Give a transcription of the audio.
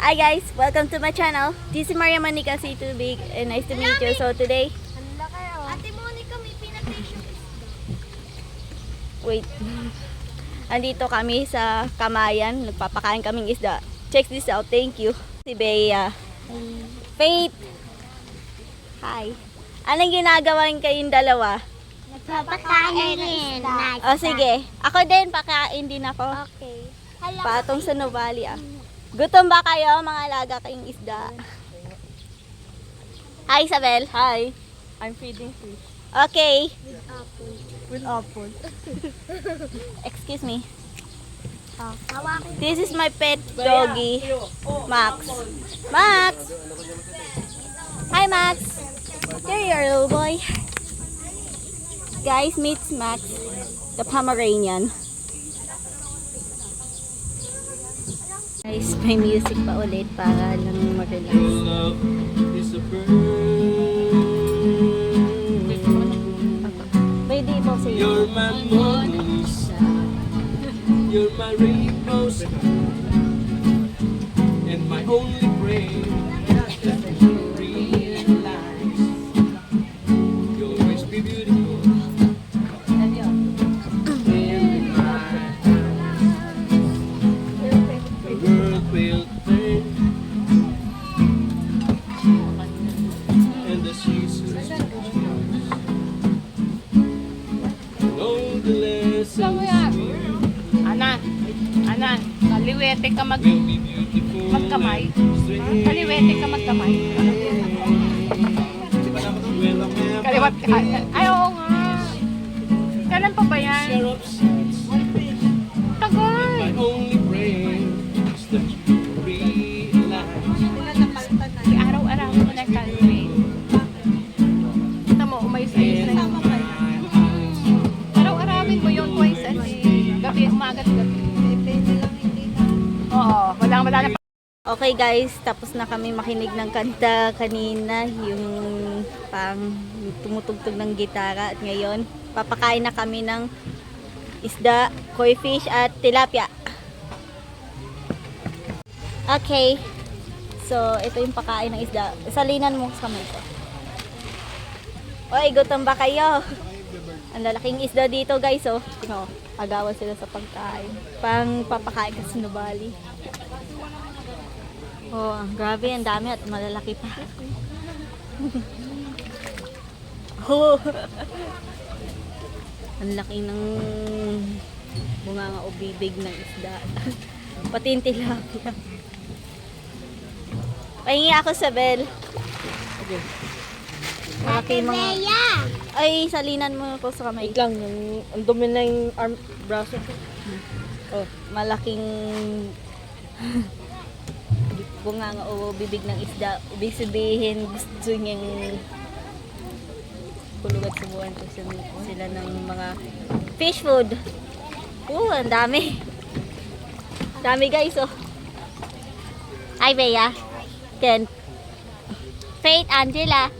Hi guys, welcome to my channel. This is Maria Monica C2Big and nice to meet you. So today, Ate Monica, may pinatation. wait. Andito kami sa Kamayan, nagpapakain kaming isda. Check this out, thank you. Si Bea. Faith. Hi. Anong ginagawa kayong dalawa? Nagpapakain din. O sige, ako din, pakain din ako. Okay. Patong sa Novali ah. Gutom ba kayo, mga alaga kayong isda? Hi Isabel. Hi, I'm feeding fish Okay. with apple. Excuse me. Hawakin. This is my pet doggy, Max. Max! Hi Max! Here you are, little boy. Guys, meet Max, the Pomeranian. Guys, may music pa ulit para lang mag-relax. Love is a bird. Pwede po sa iyo. You're my Mona Lisa. You're my rainbow sky. And my only prayer that you realize you'll always be beautiful. In my eyes. The world will turn and the seasons change. Know the lessons Anan, kaliwete ka will be beautiful. magkamay. Strange. Kaliwete ka magkamay. Well, I'm happy. Kaliwat ka. Ay, oo nga. Kailan pa ba yan? Share of sights. Tagal. My only prayer is that you realize Araw-araw mo na kalwet. Kita mo, umayos-ayos na yun. Araw-arawin mo yun twice a day. Gabi, umaga at gabi. Oo, wala na. Okay guys, tapos na kami makinig ng kanta kanina, yung pang tumutugtog ng gitara, at ngayon papakain na kami ng isda, koi fish at tilapia. Okay, so ito yung pakain ng isda. Salinan mo sa kamay ko. Oy, gutom ba kayo? Ang lalaking isda dito guys, oh. No, agawan sila sa pagkain. Pang papakain kasi nubali. Oh, grabe, ang dami at malalaki pa. Oh. Ang laki ng bunganga o bibig ng isda. Pati yung tilapia. Pahingi ako sa bell. Okay. Malaki Ate mga... Bea. Ay, salinan mo ko sa kamay. Wait lang, ang dumi na yung braso ko. Oh, malaking bunganga o bibig ng isda. Ibig sabihin, gusto niyang pulugat sa buwan ko sila ng mga fish food. Ang dami. Dami guys, oh. Hi, Bea. Ken. Faith, Angela.